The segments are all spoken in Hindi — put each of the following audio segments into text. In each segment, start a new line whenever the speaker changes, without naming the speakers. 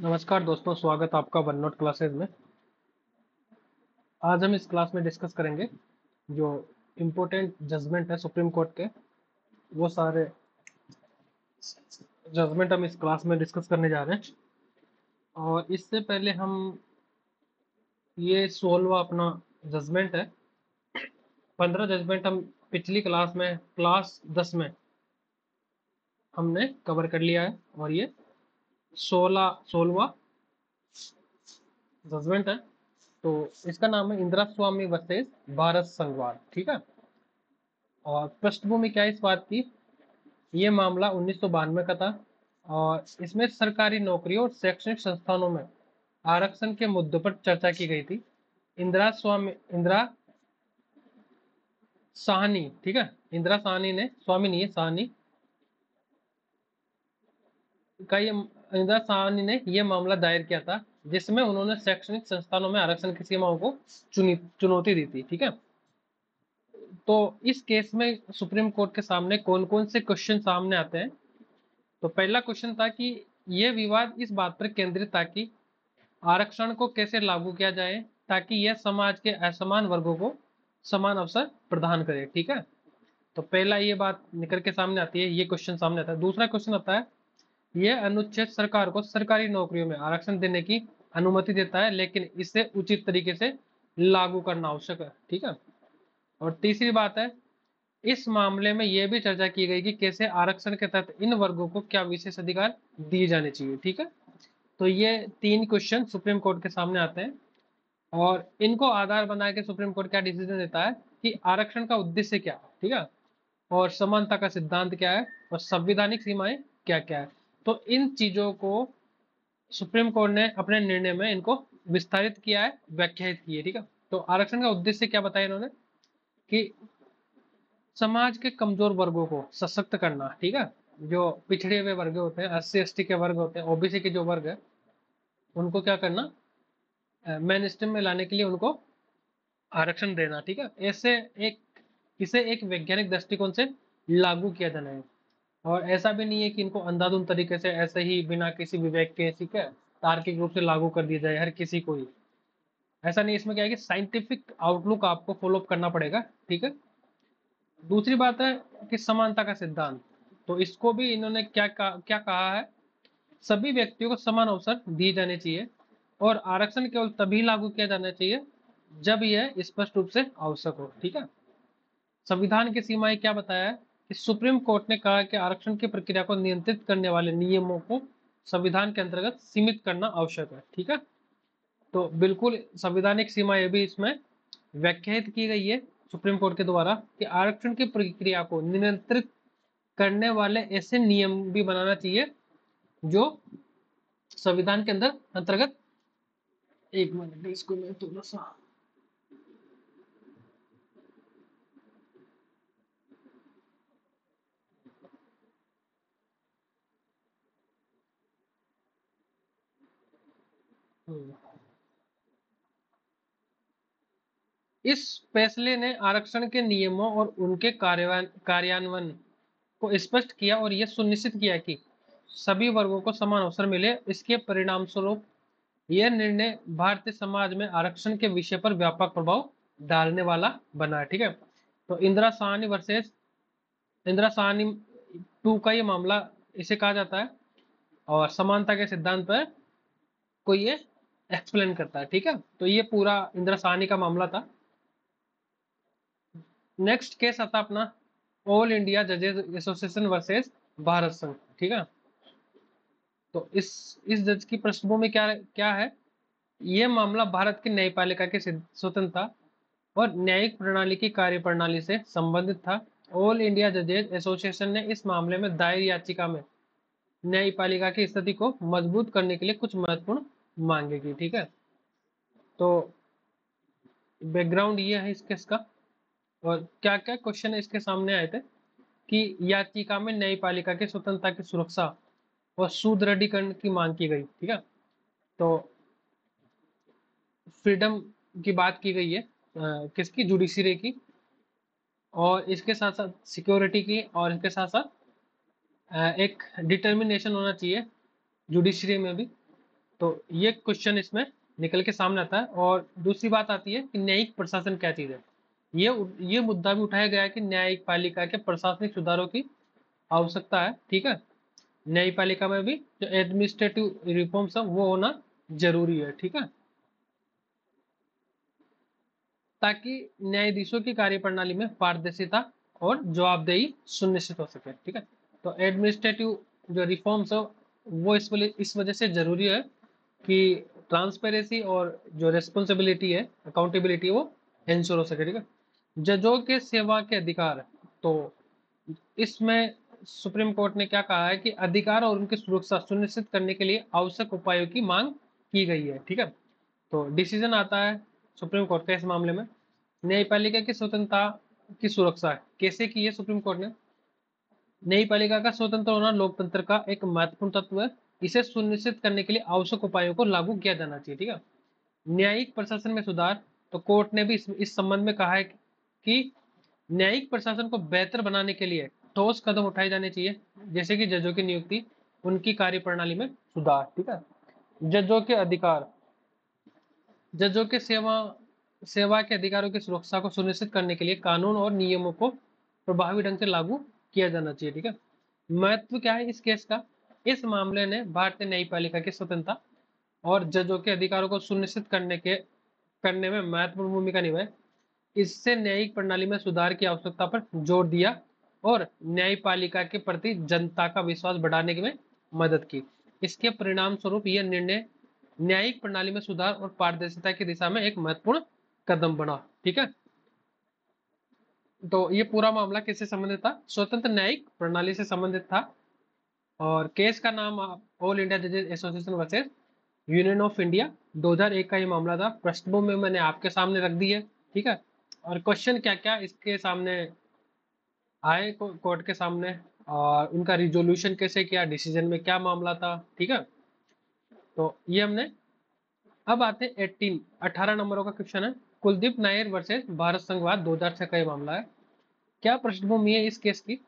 नमस्कार दोस्तों, स्वागत आपका वन नोट क्लासेज में। आज हम इस क्लास में डिस्कस करेंगे जो इम्पोर्टेंट जजमेंट है सुप्रीम कोर्ट के। वो सारे जजमेंट हम इस क्लास में डिस्कस करने जा रहे हैं। और इससे पहले हम ये 16वां अपना जजमेंट है। 15 जजमेंट हम पिछली क्लास में क्लास 10 में हमने कवर कर लिया है, और ये 16वां जजमेंट है। तो इसका नाम है इंदिरा स्वामी वर्सेस भारत संघवाद। ठीक है। और पृष्ठभूमि क्या है इस बात की, ये मामला 1992 का था और इसमें सरकारी नौकरियों और शैक्षणिक संस्थानों में आरक्षण के मुद्दों पर चर्चा की गई थी। इंदिरा साहनी, ठीक है, इंदिरा साहनी ने, स्वामी नहीं है, साहनी का ये इंदिरा साहनी ने यह मामला दायर किया था, जिसमें उन्होंने शैक्षणिक संस्थानों में आरक्षण की सीमाओं को चुनौती दी थी। ठीक है। तो इस केस में सुप्रीम कोर्ट के सामने कौन कौन से क्वेश्चन सामने आते हैं। तो पहला क्वेश्चन था कि यह विवाद इस बात पर केंद्रित था कि आरक्षण को कैसे लागू किया जाए ताकि यह समाज के असमान वर्गों को समान अवसर प्रदान करे। ठीक है। तो पहला ये बात निकल के सामने आती है, ये क्वेश्चन सामने आता है। दूसरा क्वेश्चन आता है, यह अनुच्छेद सरकार को सरकारी नौकरियों में आरक्षण देने की अनुमति देता है, लेकिन इसे उचित तरीके से लागू करना आवश्यक है। ठीक है। और तीसरी बात है, इस मामले में यह भी चर्चा की गई कि कैसे आरक्षण के तहत इन वर्गों को क्या विशेष अधिकार दिए जाने चाहिए। ठीक है। तो ये 3 क्वेश्चन सुप्रीम कोर्ट के सामने आते हैं और इनको आधार बना के सुप्रीम कोर्ट क्या डिसीजन देता है कि आरक्षण का उद्देश्य क्या है। ठीक है। और समानता का सिद्धांत क्या है और संवैधानिक सीमाएं क्या क्या है। तो इन चीजों को सुप्रीम कोर्ट ने अपने निर्णय में इनको विस्तारित किया है, व्याख्यायित की है। ठीक है। तो आरक्षण का उद्देश्य क्या बताया इन्होंने कि समाज के कमजोर वर्गों को सशक्त करना। ठीक है। जो पिछड़े हुए वर्ग होते हैं, SC ST के वर्ग होते हैं, OBC के जो वर्ग है, उनको क्या करना, मेन स्ट्रीम में लाने के लिए उनको आरक्षण देना। ठीक है। ऐसे एक इसे एक वैज्ञानिक दृष्टिकोण से लागू किया जाना है। और ऐसा भी नहीं है कि इनको अंधाधुंध तरीके से ऐसे ही बिना किसी विवेक के, ठीक है, तार्किक रूप से लागू कर दिया जाए हर किसी को ही। ऐसा नहीं, इसमें क्या है कि साइंटिफिक आउटलुक आपको फॉलो करना पड़ेगा। ठीक है। दूसरी बात है कि समानता का सिद्धांत, तो इसको भी इन्होंने क्या कहा है, सभी व्यक्तियों को समान अवसर दिए जाने चाहिए और आरक्षण केवल तभी लागू किया जाना चाहिए जब यह स्पष्ट रूप से आवश्यक हो। ठीक है। संविधान की सीमाएं क्या बताया है कि सुप्रीम कोर्ट ने कहा कि आरक्षण की प्रक्रिया को नियंत्रित करने वाले नियमों को संविधान के अंतर्गत सीमित करना आवश्यक है। ठीक है। तो बिल्कुल संवैधानिक सीमाएं भी इसमें व्याख्यायित की गई है सुप्रीम कोर्ट के द्वारा कि आरक्षण की प्रक्रिया को नियंत्रित करने वाले ऐसे नियम भी बनाना चाहिए जो संविधान के अंदर अंतर्गत। एक मिनट, इसको मैं थोड़ा सा इस फैसले ने आरक्षण के नियमों और उनके कार्यान्वयन को स्पष्ट किया और यह सुनिश्चित किया कि सभी वर्गों को समान अवसर मिले। इसके परिणाम स्वरूप यह निर्णय भारतीय समाज में आरक्षण के विषय पर व्यापक प्रभाव डालने वाला बना। ठीक है। तो इंदिरा साहनी 2 का ये मामला इसे कहा जाता है और समानता के सिद्धांत पर को ये एक्सप्लेन करता है। ठीक है। तो ये पूरा इंदिरा साहनी का मामला था। नेक्स्ट केस आता अपना ऑल इंडिया जजेस एसोसिएशन वर्सेस भारत संघ। ठीक है। तो इस जज की पृष्ठभूमि क्या क्या है, यह मामला भारत की न्यायपालिका की स्वतंत्रता और न्यायिक प्रणाली की कार्यप्रणाली से संबंधित था। ऑल इंडिया जजेस एसोसिएशन ने इस मामले में दायर याचिका में न्यायपालिका की स्थिति को मजबूत करने के लिए कुछ महत्वपूर्ण मांगे की। ठीक है। तो बैकग्राउंड ये है इस केस का और क्या क्या क्वेश्चन इसके सामने आए थे कि याचिका में न्यायपालिका की स्वतंत्रता की सुरक्षा और सुदृढ़ीकरण की मांग की गई। ठीक है। तो फ्रीडम की बात की गई है, किसकी, जुडिशरी की, और इसके साथ साथ सिक्योरिटी की, और इसके साथ साथ एक डिटर्मिनेशन होना चाहिए जुडिशरी में भी। तो ये क्वेश्चन इसमें निकल के सामने आता है। और दूसरी बात आती है कि न्यायिक प्रशासन क्या चीज है। ये मुद्दा भी उठाया गया है कि न्यायिक पालिका के प्रशासनिक सुधारों की आवश्यकता है। ठीक है, न्यायपालिका में भी जो एडमिनिस्ट्रेटिव रिफॉर्म्स है वो होना जरूरी है। ठीक है, ताकि न्यायाधीशों की कार्यप्रणाली में पारदर्शिता और जवाबदेही सुनिश्चित हो सके। ठीक है, तो एडमिनिस्ट्रेटिव जो रिफॉर्म्स है वो इस वजह से जरूरी है कि ट्रांसपेरेंसी और जो रेस्पॉन्सिबिलिटी है, अकाउंटेबिलिटी, वो इंश्योर हो सके। ठीक है, जजों के सेवा के अधिकार, तो इसमें सुप्रीम कोर्ट ने क्या कहा है कि अधिकार और उनकी सुरक्षा सुनिश्चित करने के लिए आवश्यक उपायों की मांग की गई है। ठीक है, तो डिसीजन आता है सुप्रीम कोर्ट का इस मामले में। न्यायपालिका की स्वतंत्रता की सुरक्षा कैसे की है सुप्रीम कोर्ट ने। न्यायपालिका का स्वतंत्र होना लोकतंत्र का एक महत्वपूर्ण तत्व है। इसे सुनिश्चित करने के लिए आवश्यक उपायों को लागू किया जाना चाहिए। ठीक है, न्यायिक प्रशासन में सुधार, तो कोर्ट ने भी इस संबंध में कहा है कि न्यायिक प्रशासन को बेहतर बनाने के लिए ठोस कदम उठाए जाने चाहिए, जैसे कि जजों की नियुक्ति, उनकी कार्यप्रणाली में सुधार। ठीक है, जजों के अधिकार, जजों के सेवा के अधिकारों की सुरक्षा को सुनिश्चित करने के लिए कानून और नियमों को प्रभावी ढंग से लागू किया जाना चाहिए। ठीक है, महत्व क्या है इस केस का। इस मामले ने भारतीय न्यायपालिका की स्वतंत्रता और जजों के अधिकारों को सुनिश्चित करने में महत्वपूर्ण भूमिका निभाई। इससे न्यायिक प्रणाली में सुधार की आवश्यकता पर जोर दिया और न्यायपालिका के प्रति जनता का विश्वास बढ़ाने में मदद की। इसके परिणाम स्वरूप यह निर्णय न्यायिक प्रणाली में सुधार और पारदर्शिता की दिशा में एक महत्वपूर्ण कदम बना। ठीक है, तो ये पूरा मामला किससे संबंधित था, स्वतंत्र न्यायिक प्रणाली से संबंधित था। और केस का नाम ऑल इंडिया जजेस association versus union of India 2001 का ये मामला था। पृष्ठभूमि में मैंने आपके सामने रख दी है। ठीक है, और क्वेश्चन क्या क्या इसके सामने आए कोर्ट के सामने, और उनका रिजोल्यूशन कैसे किया, डिसीजन में क्या मामला था। ठीक है, तो ये हमने। अब आते हैं 18 नंबरों का क्वेश्चन है, कुलदीप नायर वर्सेस भारत संघवाद 2006 का ये मामला है। क्या पृष्ठभूमि है इस केस की।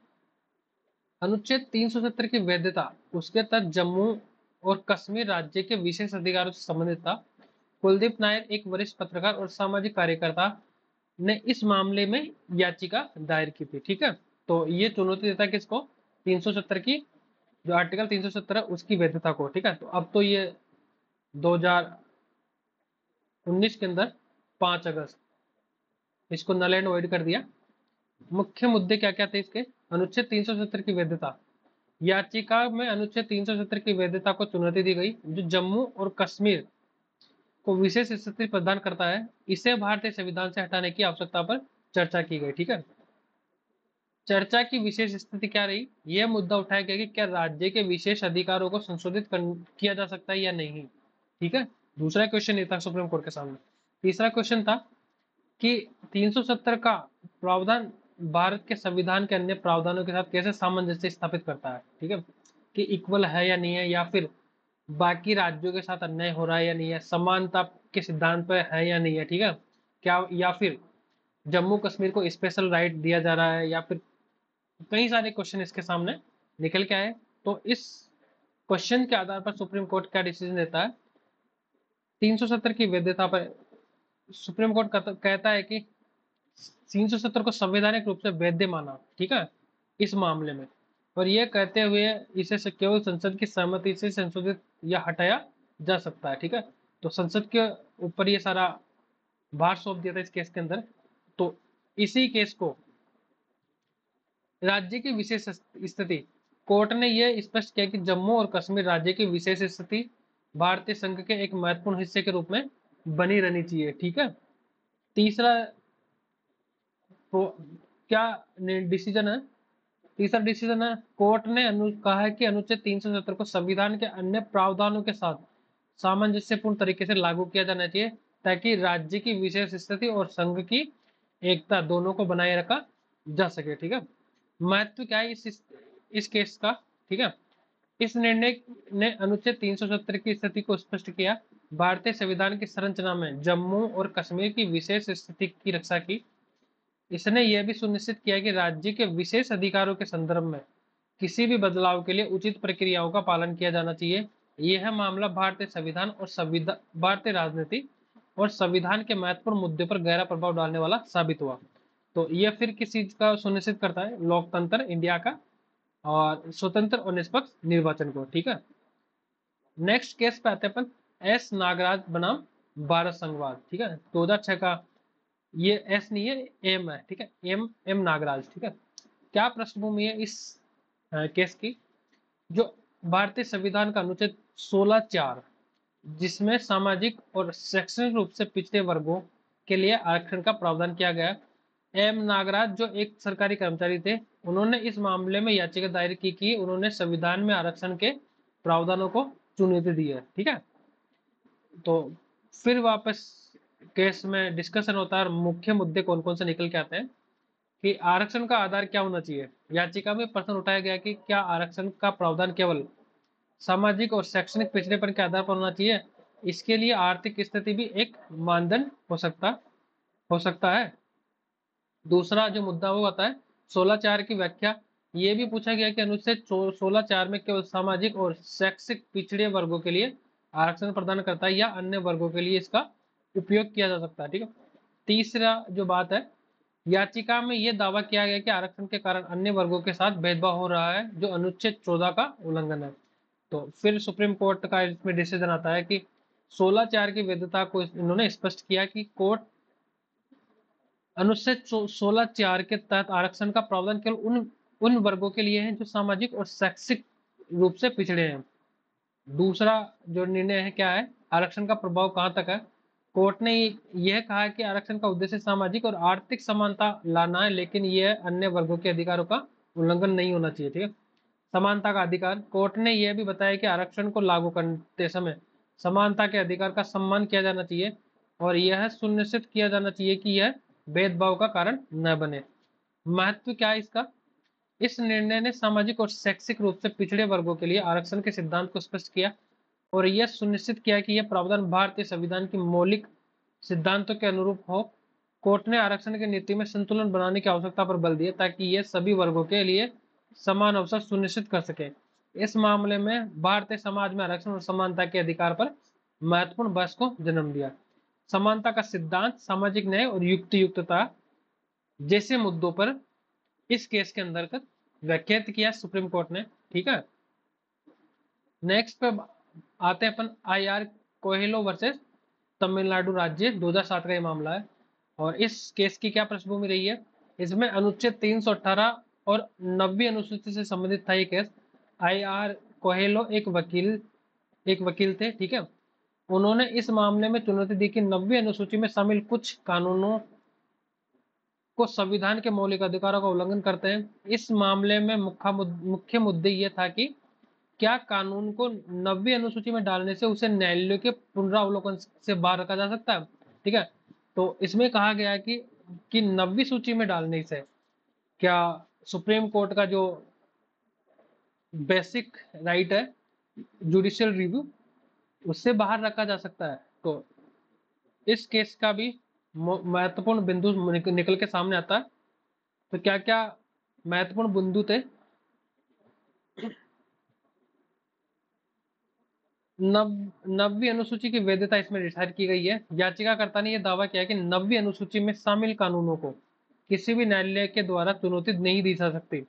अनुच्छेद 370 की वैधता, उसके तहत जम्मू और कश्मीर राज्य के विशेष अधिकारों से संबंधित था। कुलदीप नायर एक वरिष्ठ पत्रकार और सामाजिक कार्यकर्ता ने इस मामले में याचिका दायर की थी। ठीक है, तो ये चुनौती देता है किसको, 370 की, जो आर्टिकल 370 है उसकी वैधता को। ठीक है, तो अब तो ये 2019 के अंदर 5 अगस्त इसको नल एंड वॉइड कर दिया। मुख्य मुद्दे क्या क्या थे इसके। अनुच्छेद 370 की वैधता, याचिका में अनुच्छेद 370 की वैधता को चुनौती दी गई, जो जम्मू और कश्मीर को विशेष स्थिति प्रदान करता है। इसे भारतीय संविधान से हटाने की आवश्यकता पर चर्चा की गई। ठीक है, चर्चा की विशेष स्थिति क्या रही, यह मुद्दा उठाया गया कि क्या राज्य के विशेष अधिकारों को संशोधित किया जा सकता है या नहीं। ठीक है, दूसरा क्वेश्चन ये था सुप्रीम कोर्ट के सामने। तीसरा क्वेश्चन था कि 370 का प्रावधान भारत के संविधान के अन्य प्रावधानों के साथ कैसे सामंजस्य स्थापित करता है। ठीक है, कि इक्वल है या नहीं है, या फिर बाकी राज्यों के साथ अन्याय हो रहा है या नहीं है, समानता के सिद्धांत पर है या नहीं है। ठीक है, क्या, या फिर जम्मू कश्मीर को स्पेशल राइट दिया जा रहा है, या फिर कई सारे क्वेश्चन इसके सामने निकल के आए। तो इस क्वेश्चन के आधार पर सुप्रीम कोर्ट क्या डिसीजन देता है। 370 की वैधता पर सुप्रीम कोर्ट कहता है कि 370 को संवैधानिक रूप से वैध माना। ठीक है, इस मामले में, और यह कहते हुए इसे केवल संसद की सहमति से संशोधित या हटाया जा सकता है। ठीक है, तो संसद के ऊपर ये सारा भार सौंप दिया था इस केस के अंदर। तो इसी केस को राज्य की विशेष स्थिति, कोर्ट ने यह स्पष्ट किया कि जम्मू और कश्मीर राज्य की विशेष स्थिति भारतीय संघ के एक महत्वपूर्ण हिस्से के रूप में बनी रहनी चाहिए। ठीक है, तीसरा क्या डिसीजन है, तीसरा डिसीजन है, कोर्ट ने कहा है कि अनुच्छेद 370 को संविधान के अन्य प्रावधानों के साथ सामंजस्यपूर्ण तरीके से लागू किया जाना चाहिए, ताकि राज्य की विशेष स्थिति और संघ की एकता दोनों को बनाए रखा जा सके। ठीक है, महत्व क्या है इस केस का। ठीक है, इस निर्णय ने अनुच्छेद 370 की स्थिति को स्पष्ट किया, भारतीय संविधान की संरचना में जम्मू और कश्मीर की विशेष स्थिति की रक्षा की। इसने यह भी सुनिश्चित किया कि राज्य के विशेष अधिकारों के संदर्भ में किसी भी बदलाव के लिए उचित प्रक्रियाओं का पालन किया जाना चाहिए यह मामला भारतीय संविधान और भारतीय राजनीति और संविधान के महत्वपूर्ण मुद्दे पर गहरा प्रभाव डालने वाला साबित हुआ। तो यह फिर किस चीज का सुनिश्चित करता है? लोकतंत्र इंडिया का और स्वतंत्र और निष्पक्ष निर्वाचन को। ठीक है, नेक्स्ट केस पे आते हैं अपन, एस नागराज बनाम भारत संघवाद। ठीक है, 2006 का, ये एस नहीं है, एम है। ठीक है, एम नागराज। ठीक है, क्या पृष्ठभूमि है इस केस की? जो भारतीय संविधान का अनुच्छेद 16(4), जिसमें सामाजिक और शैक्षणिक रूप से पिछड़े वर्गों के लिए आरक्षण का प्रावधान किया गया। एम नागराज जो एक सरकारी कर्मचारी थे, उन्होंने इस मामले में याचिका दायर की कि उन्होंने संविधान में आरक्षण के प्रावधानों को चुनौती दी है। ठीक है, तो फिर वापस केस में डिस्कशन होता है और मुख्य मुद्दे कौन कौन से निकल के आते हैं कि आरक्षण का आधार क्या होना चाहिए। याचिका में प्रश्न उठाया गया कि क्या आरक्षण का प्रावधान केवल सामाजिक और शैक्षणिक पिछड़ेपन के आधार पर होना चाहिए? इसके लिए आर्थिक स्थिति भी एक मानदंड हो सकता है। दूसरा जो मुद्दा वो आता है 16(4) की व्याख्या। ये भी पूछा गया कि अनुच्छेद 16(4) में केवल सामाजिक और शैक्षिक पिछड़े वर्गों के लिए आरक्षण प्रदान करता है या अन्य वर्गों के लिए इसका उपयोग किया जा सकता है। ठीक है, तीसरा जो बात है, याचिका में यह दावा किया गया कि आरक्षण के कारण अन्य वर्गों के साथ भेदभाव हो रहा है, जो अनुच्छेद 14 का उल्लंघन है। तो फिर सुप्रीम कोर्ट का इसमें डिसीजन आता है कि 16(4) की वैधता को इन्होंने स्पष्ट किया कि कोर्ट अनुच्छेद 16(4) के तहत आरक्षण का प्रावधान केवल उन वर्गों के लिए है जो सामाजिक और शैक्षिक रूप से पिछड़े हैं। दूसरा जो निर्णय है क्या है, आरक्षण का प्रभाव कहां तक है? कोर्ट ने यह कहा कि आरक्षण का उद्देश्य सामाजिक और आर्थिक समानता लाना है, लेकिन यह अन्य वर्गों के अधिकारों का उल्लंघन नहीं होना चाहिए। ठीक है, समानता का अधिकार, कोर्ट ने यह भी बताया कि आरक्षण को लागू करते समय समानता के अधिकार का सम्मान किया जाना चाहिए और यह सुनिश्चित किया जाना चाहिए कि यह भेदभाव का कारण न बने। महत्व क्या है इसका? इस निर्णय ने सामाजिक और शैक्षिक रूप से पिछड़े वर्गों के लिए आरक्षण के सिद्धांत को स्पष्ट किया और यह सुनिश्चित किया कि यह प्रावधान भारतीय संविधान की मौलिक सिद्धांतों के अनुरूप हो। कोर्ट ने आरक्षण की नीति में संतुलन बनाने की आवश्यकता पर बल दिया ताकि यह सभी वर्गों के लिए समान अवसर सुनिश्चित कर सके। इस मामले में भारतीय समाज में आरक्षण और समानता के अधिकार पर महत्वपूर्ण बहस को जन्म दिया। समानता का सिद्धांत, सामाजिक न्याय और युक्तियुक्तता जैसे मुद्दों पर इस केस के अंतर्गत व्याख्यात किया सुप्रीम कोर्ट ने। ठीक है, नेक्स्ट पे आते हैं अपन, IR कोहेलो वर्सेस तमिलनाडु राज्य, 2007 का ये मामला है और इस केस की क्या पृष्ठभूमि रही है? इसमें अनुच्छेद 318 और 90 अनुसूची से संबंधित था ये केस। IR कोहेलो एक वकील थे। ठीक है, उन्होंने इस मामले में चुनौती दी कि 90 अनुसूची में शामिल कुछ कानूनों को संविधान के मौलिक अधिकारों का उल्लंघन करते हैं। इस मामले में मुख्य मुद्दे ये था कि क्या कानून को 90 अनुसूची में डालने से उसे न्यायालय के पुनरावलोकन से बाहर रखा जा सकता है। ठीक है, तो इसमें कहा गया कि 90 सूची में डालने से क्या सुप्रीम कोर्ट का जो बेसिक राइट है जुडिशियल रिव्यू, उससे बाहर रखा जा सकता है। तो इस केस का भी महत्वपूर्ण बिंदु निकल के सामने आता है। तो क्या क्या महत्वपूर्ण बिंदु थे? 90वीं अनुसूची की वैधता इसमें निर्धारित की गई है। याचिकाकर्ता ने यह दावा किया कि 90वीं अनुसूची में शामिल कानूनों को किसी भी न्यायालय के द्वारा चुनौती नहीं दी जा सकती,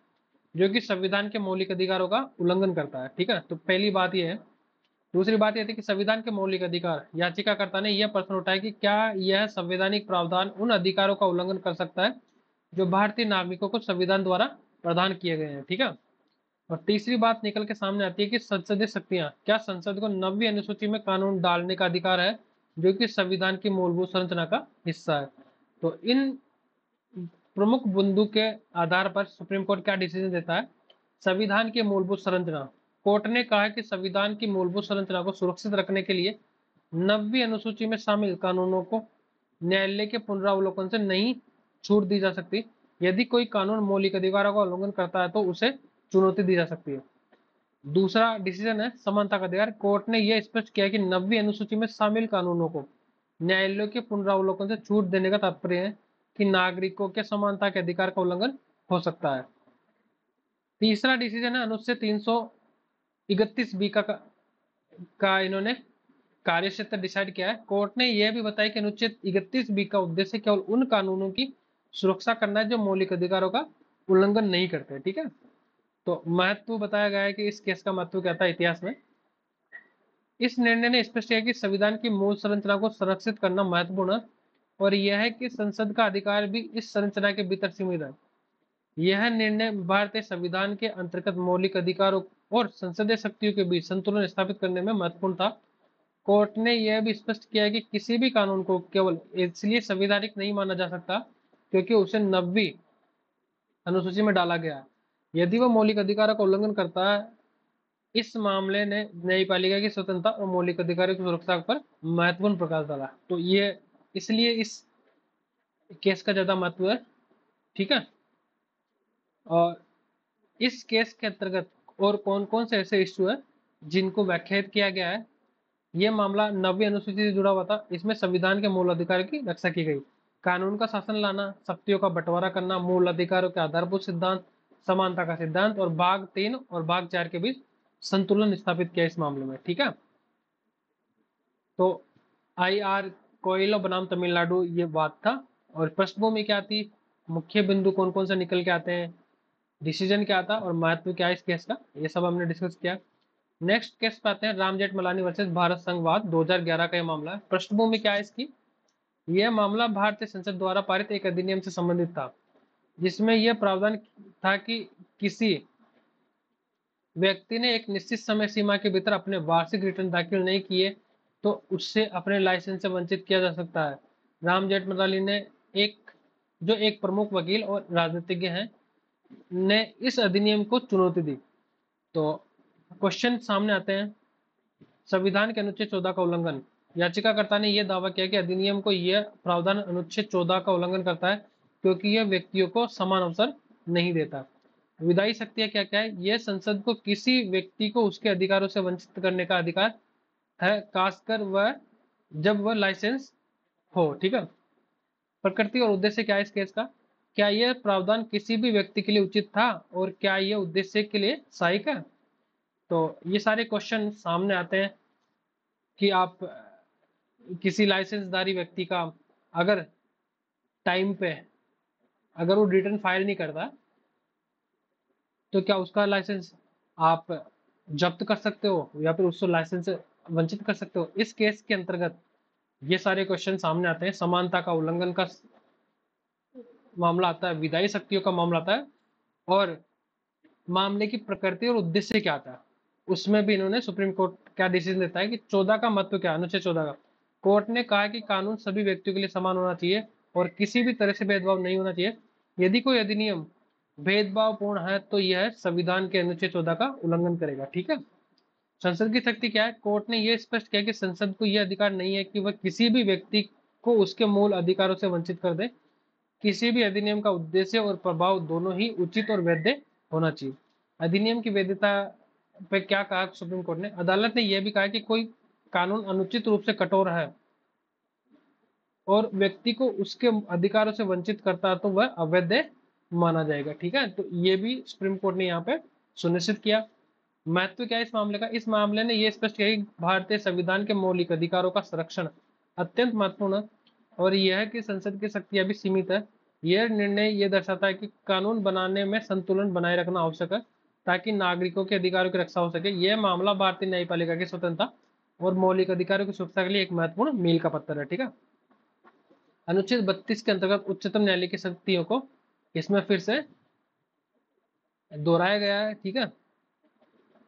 जो कि संविधान के मौलिक अधिकारों का उल्लंघन करता है। ठीक है, तो पहली बात यह है। दूसरी बात यह थी कि संविधान के मौलिक अधिकार, याचिकाकर्ता ने यह प्रश्न उठाया कि क्या यह संवैधानिक प्रावधान उन अधिकारों का उल्लंघन कर सकता है जो भारतीय नागरिकों को संविधान द्वारा प्रदान किए गए हैं। ठीक है, और तीसरी बात निकल के सामने आती है कि संसदीय शक्तियां, क्या संसद को 90वीं अनुसूची में कानून डालने का अधिकार है जो कि संविधान की मूलभूत संरचना का हिस्सा है। तो इन प्रमुख बिंदु के आधार पर सुप्रीम कोर्ट क्या डिसीजन देता है? संविधान की मूलभूत संरचना, कोर्ट ने कहा कि संविधान की मूलभूत संरचना को सुरक्षित रखने के लिए 90वीं अनुसूची में शामिल कानूनों को न्यायालय के पुनरावलोकन से नहीं छूट दी जा सकती। यदि कोई कानून मौलिक अधिकारों का उल्लंघन करता है तो उसे चुनौती दी जा सकती है। दूसरा डिसीजन है समानता का अधिकार, कोर्ट ने यह स्पष्ट किया कि 90वीं अनुसूची में शामिल कानूनों को न्यायालय के पुनरावलोकन से छूट देने का तात्पर्य है कि नागरिकों के समानता के अधिकार का उल्लंघन हो सकता है। तीसरा डिसीजन है अनुच्छेद 331 बी का का इन्होंने कार्य क्षेत्र डिसाइड किया है। कोर्ट ने यह भी बताया कि अनुच्छेद 31 बी का उद्देश्य केवल उन कानूनों की सुरक्षा करना है जो मौलिक अधिकारों का उल्लंघन नहीं करते। ठीक है, तो महत्व बताया गया है कि इस केस का महत्व क्या था इतिहास में। इस निर्णय ने स्पष्ट किया कि संविधान की मूल संरचना को संरक्षित करना महत्वपूर्ण है और यह है कि संसद का अधिकार भी इस संरचना के भीतर सीमित है। यह निर्णय भारतीय संविधान के अंतर्गत मौलिक अधिकारों और संसदीय शक्तियों के बीच संतुलन स्थापित करने में महत्वपूर्ण था। कोर्ट ने यह भी स्पष्ट किया कि किसी भी कानून को केवल इसलिए संवैधानिक नहीं माना जा सकता क्योंकि उसे 90वीं अनुसूची में डाला गया है। यदि वह मौलिक अधिकारों का उल्लंघन करता है, इस मामले ने न्यायपालिका की स्वतंत्रता और मौलिक अधिकारों की सुरक्षा पर महत्वपूर्ण प्रकाश डाला। तो ये इसलिए इस केस का ज्यादा महत्व है। ठीक है, और इस केस के अंतर्गत और कौन कौन से ऐसे इश्यू है जिनको व्याख्यात किया गया है। यह मामला 90वीं अनुसूची से जुड़ा हुआ था। इसमें संविधान के मूल अधिकारों की रक्षा की गई, कानून का शासन लाना, शक्तियों का बंटवारा करना, मूल अधिकारों के आधारभूत सिद्धांत, समानता का सिद्धांत और भाग 3 और भाग 4 के बीच संतुलन स्थापित किया इस मामले में। ठीक है, तो IR कोयलो बनाम तमिलनाडु ये बात था। और पृष्ठभूमि क्या थी, मुख्य बिंदु कौन कौन से निकल के आते हैं, डिसीजन क्या था और महत्व क्या है इस केस का, ये सब हमने डिस्कस किया। नेक्स्ट केस पे आते हैं, राम जेठमलानी वर्सेस भारत संघवाद 2011 का ये मामला है। पृष्ठभूमि क्या है इसकी, यह मामला भारतीय संसद द्वारा पारित एक अधिनियम से संबंधित था जिसमें यह प्रावधान था कि किसी व्यक्ति ने एक निश्चित समय सीमा के भीतर अपने वार्षिक रिटर्न दाखिल नहीं किए तो उससे अपने लाइसेंस से वंचित किया जा सकता है। राम जेठमलानी ने जो एक प्रमुख वकील और राजनीतिज्ञ हैं ने इस अधिनियम को चुनौती दी। तो क्वेश्चन सामने आते हैं, संविधान के अनुच्छेद 14 का उल्लंघन। याचिकाकर्ता ने यह दावा किया कि अधिनियम को यह प्रावधान अनुच्छेद 14 का उल्लंघन करता है क्योंकि यह व्यक्तियों को समान अवसर नहीं देता। विधायी शक्तियां क्या क्या है, यह संसद को किसी व्यक्ति को उसके अधिकारों से वंचित करने का अधिकार है, खासकर वह जब वह लाइसेंस हो। ठीक है, प्रकृति और उद्देश्य क्या है इस केस का, क्या यह प्रावधान किसी भी व्यक्ति के लिए उचित था और क्या यह उद्देश्य के लिए सहायक है। तो ये सारे क्वेश्चन सामने आते हैं कि आप किसी लाइसेंसधारी व्यक्ति का अगर टाइम पे अगर वो रिटर्न फाइल नहीं करता तो क्या उसका लाइसेंस आप जब्त कर सकते हो या फिर उसको लाइसेंस से वंचित कर सकते हो। इस केस के अंतर्गत ये सारे क्वेश्चन सामने आते हैं। समानता का उल्लंघन का मामला आता है, विधायी शक्तियों का मामला आता है और मामले की प्रकृति और उद्देश्य क्या आता है। उसमें भी इन्होंने सुप्रीम कोर्ट क्या डिसीजन देता है कि 14 का महत्व क्या है। अनुच्छेद 14 का कोर्ट ने कहा कि कानून सभी व्यक्तियों के लिए समान होना चाहिए और किसी भी तरह से भेदभाव नहीं होना चाहिए। यदि कोई अधिनियम भेदभावपूर्ण है तो यह संविधान के अनुच्छेद 14 का उल्लंघन करेगा। ठीक है, संसद की शक्ति क्या है, कोर्ट ने यह स्पष्ट किया कि संसद को यह अधिकार नहीं है कि वह किसी भी व्यक्ति को उसके मूल अधिकारों से वंचित कर दे। किसी भी अधिनियम का उद्देश्य और प्रभाव दोनों ही उचित और वैध होना चाहिए। अधिनियम की वैधता पे क्या कहा सुप्रीम कोर्ट ने, अदालत ने यह भी कहा कि कोई कानून अनुचित रूप से कठोर है और व्यक्ति को उसके अधिकारों से वंचित करता है तो वह अवैध माना जाएगा। ठीक है, तो ये भी सुप्रीम कोर्ट ने यहाँ पे सुनिश्चित किया। महत्व क्या है इस मामले का, इस मामले ने यह स्पष्ट किया कि भारतीय संविधान के मौलिक अधिकारों का संरक्षण अत्यंत महत्वपूर्ण है और यह कि संसद की शक्तियां भी सीमित है। यह निर्णय यह दर्शाता है कि कानून बनाने में संतुलन बनाए रखना आवश्यक है ताकि नागरिकों के अधिकारों की रक्षा हो सके। यह मामला भारतीय न्यायपालिका की स्वतंत्रता और मौलिक अधिकारों की सुरक्षा के लिए एक महत्वपूर्ण मील का पत्थर है। ठीक है, अनुच्छेद 32 के अंतर्गत उच्चतम न्यायालय की शक्तियों को इसमें फिर से दोहराया गया है। ठीक है,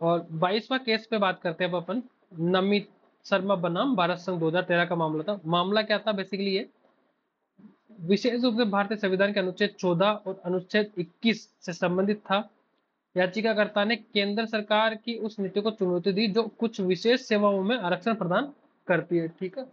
और 22वां केस पे बात करते हैं अब अपन, नमित शर्मा बनाम भारत संघ 2013 का मामला था। मामला क्या था बेसिकली, ये विशेष रूप से भारतीय संविधान के अनुच्छेद 14 और अनुच्छेद 21 से संबंधित था। याचिकाकर्ता ने केंद्र सरकार की उस नीति को चुनौती दी जो कुछ विशेष सेवाओं में आरक्षण प्रदान करती है। ठीक है,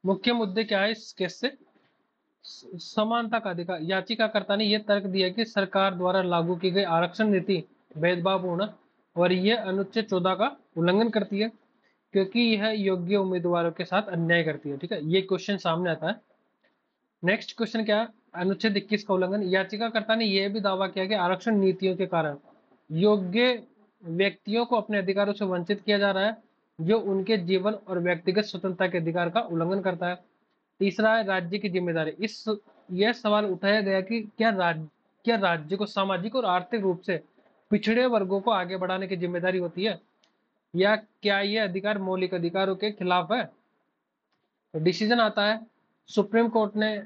मुख्य मुद्दे क्या है इस केस से, समानता का अधिकार। याचिकाकर्ता ने यह तर्क दिया कि सरकार द्वारा लागू की गई आरक्षण नीति भेदभावपूर्ण और यह अनुच्छेद 14 का उल्लंघन करती है। क्योंकि यह योग्य उम्मीदवारों के साथ अन्याय करती है। ठीक है, ये क्वेश्चन सामने आता है। नेक्स्ट क्वेश्चन क्या है? अनुच्छेद 21 का उल्लंघन। याचिकाकर्ता ने यह भी दावा किया कि आरक्षण नीतियों के कारण योग्य व्यक्तियों को अपने अधिकारों से वंचित किया जा रहा है, जो उनके जीवन और व्यक्तिगत स्वतंत्रता के अधिकार का उल्लंघन करता है। तीसरा है राज्य की जिम्मेदारी। यह सवाल उठाया गया कि क्या राज्य को सामाजिक और आर्थिक रूप से पिछड़े वर्गों को आगे बढ़ाने की जिम्मेदारी होती है, या क्या यह अधिकार मौलिक अधिकारों के खिलाफ है? तो डिसीजन आता है, सुप्रीम कोर्ट ने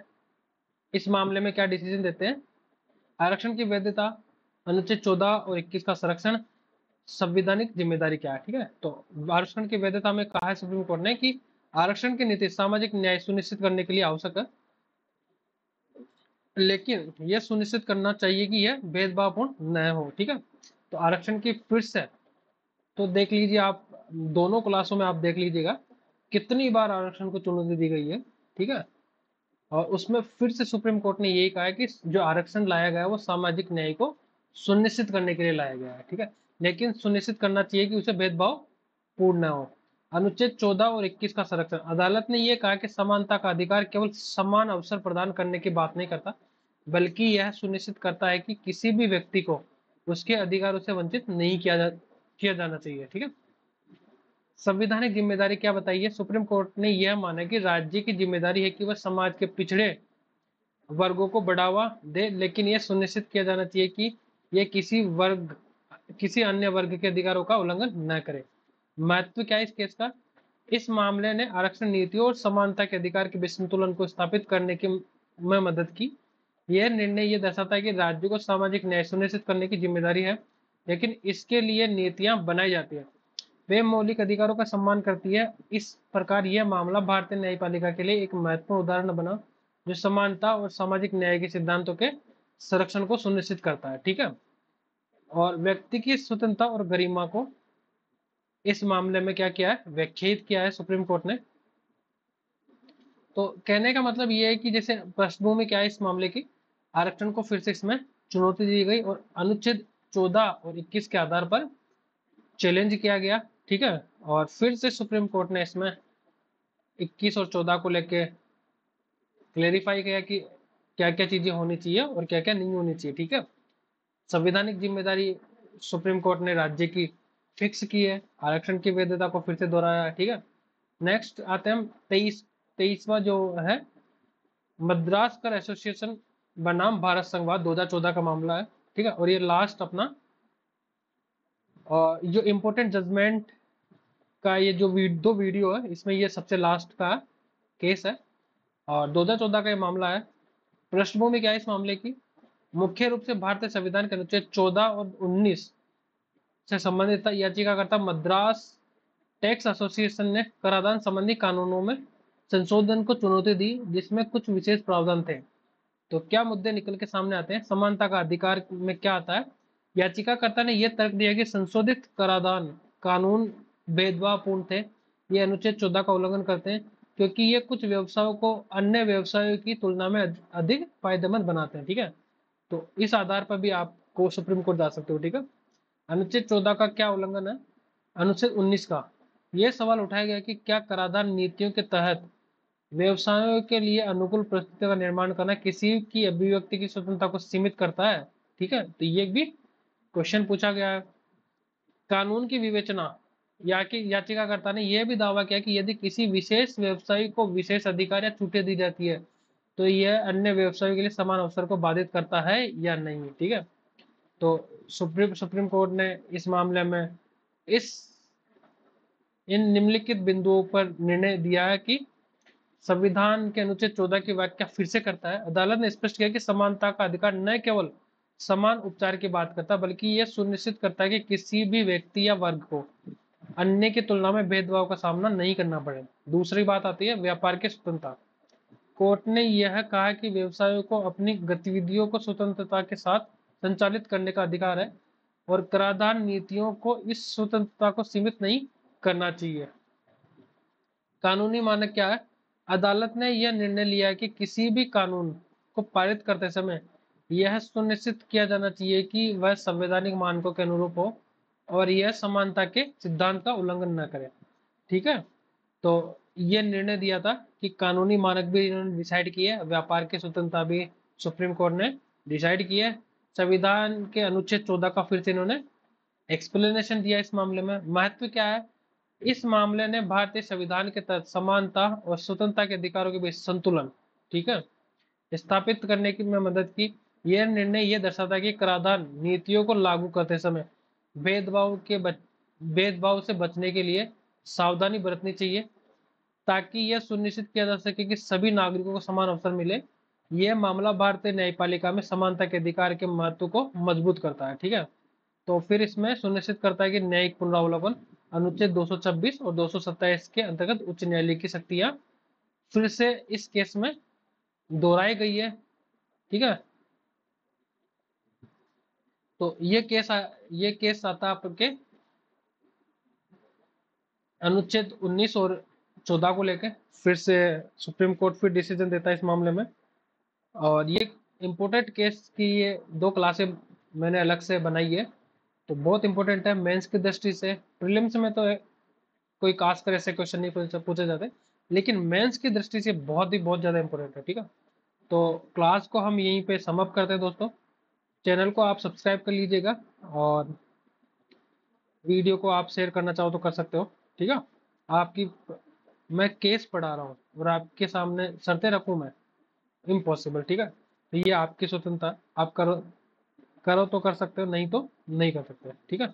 इस मामले में क्या डिसीजन देते हैं? आरक्षण की वैधता, अनुच्छेद 14 और 21 का संरक्षण, संवैधानिक जिम्मेदारी क्या है। ठीक है, तो आरक्षण की वैधता में कहा है सुप्रीम कोर्ट ने कि आरक्षण की नीति सामाजिक न्याय सुनिश्चित करने के लिए आवश्यक है, लेकिन यह सुनिश्चित करना चाहिए कि यह भेदभावपूर्ण न हो। ठीक है, तो आरक्षण की फिर से तो देख लीजिए आप, दोनों क्लासों में आप देख लीजिएगा कितनी बार आरक्षण को चुनौती दी गई है। ठीक है, और उसमें फिर से सुप्रीम कोर्ट ने यही कहा है कि जो आरक्षण लाया गया है वो सामाजिक न्याय को सुनिश्चित करने के लिए लाया गया है। ठीक है, लेकिन सुनिश्चित करना चाहिए कि उसे भेदभाव पूर्ण न हो। अनुच्छेद 14 और 21 का संरक्षण। अदालत ने यह कहा कि समानता का अधिकार केवल समान अवसर प्रदान करने की बात नहीं करता, बल्कि यह सुनिश्चित करता है कि किसी भी व्यक्ति को उसके अधिकारों से वंचित नहीं किया जाना चाहिए। ठीक है, संवैधानिक जिम्मेदारी क्या बताइए? सुप्रीम कोर्ट ने यह माना कि राज्य की जिम्मेदारी है कि वह समाज के पिछड़े वर्गों को बढ़ावा दे, लेकिन यह सुनिश्चित किया जाना चाहिए कि यह किसी अन्य वर्ग के अधिकारों का उल्लंघन न करे। महत्व क्या है इस केस का? इस मामले ने आरक्षण नीतियों और समानता के अधिकार के बीच संतुलन को स्थापित करने में मदद की। यह निर्णय यह दर्शाता है कि राज्य को सामाजिक न्याय सुनिश्चित करने की जिम्मेदारी है, लेकिन इसके लिए नीतियां बनाई जाती है, वे मौलिक अधिकारों का सम्मान करती है। इस प्रकार यह मामला भारतीय न्यायपालिका के लिए एक महत्वपूर्ण उदाहरण बना, जो समानता और सामाजिक न्याय के सिद्धांतों के संरक्षण को सुनिश्चित करता है। ठीक है, और व्यक्ति की स्वतंत्रता और गरिमा को इस मामले में क्या किया है? व्याख्यायित किया है सुप्रीम कोर्ट ने। तो कहने का मतलब यह है कि जैसे पृष्ठभूमि क्या है इस मामले की, आरक्षण को फिर से इसमें चुनौती दी गई और अनुच्छेद 14 और 21 के आधार पर चैलेंज किया गया। ठीक है, और फिर से सुप्रीम कोर्ट ने इसमें 21 और 14 को लेके क्लेरिफाई किया कि क्या क्या चीजें होनी चाहिए और क्या क्या नहीं होनी चाहिए। ठीक है, संवैधानिक जिम्मेदारी सुप्रीम कोर्ट ने राज्य की फिक्स की है, आरक्षण की वैधता को फिर से दोहराया है। ठीक है, नेक्स्ट आते हैं हम 23वां जो है, मद्रास कर एसोसिएशन बनाम भारत संघवाद 2014 का मामला है। ठीक है, और ये लास्ट अपना जो इम्पोर्टेंट जजमेंट का ये जो दो वीडियो है, इसमें ये सबसे लास्ट का केस है और 2014 का ये मामला है। पृष्ठभूमि क्या है इस मामले की? मुख्य रूप से भारतीय संविधान के अनुच्छेद 14 और 19 से संबंधित याचिकाकर्ता मद्रास टैक्स एसोसिएशन ने कराधान संबंधी कानूनों में संशोधन को चुनौती दी, जिसमें कुछ विशेष प्रावधान थे। तो क्या मुद्दे निकल के सामने आते हैं? समानता का अधिकार में क्या आता है? याचिकाकर्ता ने यह तर्क दिया कि संशोधित कराधान कानून भेदभावपूर्ण थे, ये अनुच्छेद 14 का उल्लंघन करते हैं, क्योंकि ये कुछ व्यवसायों को अन्य व्यवसायों की तुलना में अधिक फायदेमंद बनाते हैं। ठीक है, तो इस आधार पर भी आपको सुप्रीम कोर्ट जा सकते हो। ठीक है, अनुच्छेद 14 का क्या उल्लंघन है? अनुच्छेद 19 का यह सवाल उठाया गया कि क्या कराधान नीतियों के तहत व्यवसायों के लिए अनुकूल परिस्थितियों का निर्माण करना किसी की अभिव्यक्ति की स्वतंत्रता को सीमित करता है। ठीक है, तो ये भी क्वेश्चन पूछा गया है। कानून की विवेचना, याचिकाकर्ता ने यह भी दावा किया कि यदि किसी विशेष व्यवसायी को विशेष अधिकार या छूटें दी जाती है, तो यह अन्य व्यवसायों के लिए समान अवसर को बाधित करता है या नहीं। ठीक है, तो सुप्रीम कोर्ट ने इस मामले में इन निम्नलिखित बिंदुओं पर निर्णय दिया है कि संविधान के अनुच्छेद 14 की व्याख्या फिर से करता है। अदालत ने स्पष्ट किया कि समानता का अधिकार न केवल समान उपचार की बात करता, बल्कि यह सुनिश्चित करता है कि किसी भी व्यक्ति या वर्ग को अन्य की तुलना में भेदभाव का सामना नहीं करना पड़े। दूसरी बात आती है व्यापार की स्वतंत्रता। कोर्ट ने यह कहा कि व्यवसायों को अपनी गतिविधियों को स्वतंत्रता के साथ संचालित करने का अधिकार है और कराधान नीतियों को इस स्वतंत्रता को सीमित नहीं करना चाहिए। कानूनी मानक क्या है? अदालत ने यह निर्णय लिया है कि किसी भी कानून को पारित करते समय यह सुनिश्चित किया जाना चाहिए कि वह संवैधानिक मानकों के अनुरूप हो और यह समानता के सिद्धांत का उल्लंघन न करे। ठीक है। तो ये निर्णय दिया था कि कानूनी मानक भी इन्होंने डिसाइड किए, व्यापार की स्वतंत्रता भी सुप्रीम कोर्ट ने डिसाइड किया है। संविधान के अनुच्छेद 14 का फिर से इन्होंने एक्सप्लेनेशन दिया इस मामले में। महत्व क्या है, इस मामले ने भारतीय संविधान के तहत समानता और स्वतंत्रता के अधिकारों के बीच संतुलन, ठीक है, स्थापित करने की में मदद की। यह निर्णय यह दर्शाता है कि कराधान नीतियों को लागू करते समय भेदभाव से बचने के लिए सावधानी बरतनी चाहिए, ताकि यह सुनिश्चित किया जा सके कि सभी नागरिकों को समान अवसर मिले। यह मामला भारतीय न्यायपालिका में समानता के अधिकार के महत्व को मजबूत करता है, ठीक है। तो फिर इसमें सुनिश्चित करता है कि न्यायिक पुनरावलोकन अनुच्छेद 226 और 227 के अंतर्गत उच्च न्यायालय की शक्तियां फिर से इस केस में दोहराई गई है, ठीक है। तो ये केस आता है आपके अनुच्छेद 19 और 14 को लेके। फिर से सुप्रीम कोर्ट फिर डिसीजन देता है इस मामले में। और ये इम्पोर्टेंट केस की ये दो क्लासें मैंने अलग से बनाई है, तो बहुत इंपॉर्टेंट है मेंस की दृष्टि से। प्रीलिम्स में तो कोई खास कर ऐसे क्वेश्चन नहीं पूछे जाते, लेकिन मेंस की दृष्टि से बहुत ज्यादा इंपॉर्टेंट है, ठीक है। तो क्लास को हम यहीं पे सम अप करते हैं दोस्तों। चैनल को आप सब्सक्राइब कर लीजिएगा, और वीडियो को आप शेयर करना चाहो तो कर सकते हो, ठीक है। आपकी मैं केस पढ़ा रहा हूँ और आपके सामने शर्तें रखूँ मैं, इम्पॉसिबल, ठीक है। तो ये आपकी स्वतंत्रता, आप करो करो तो कर सकते हो, नहीं तो नहीं कर सकते, ठीक है।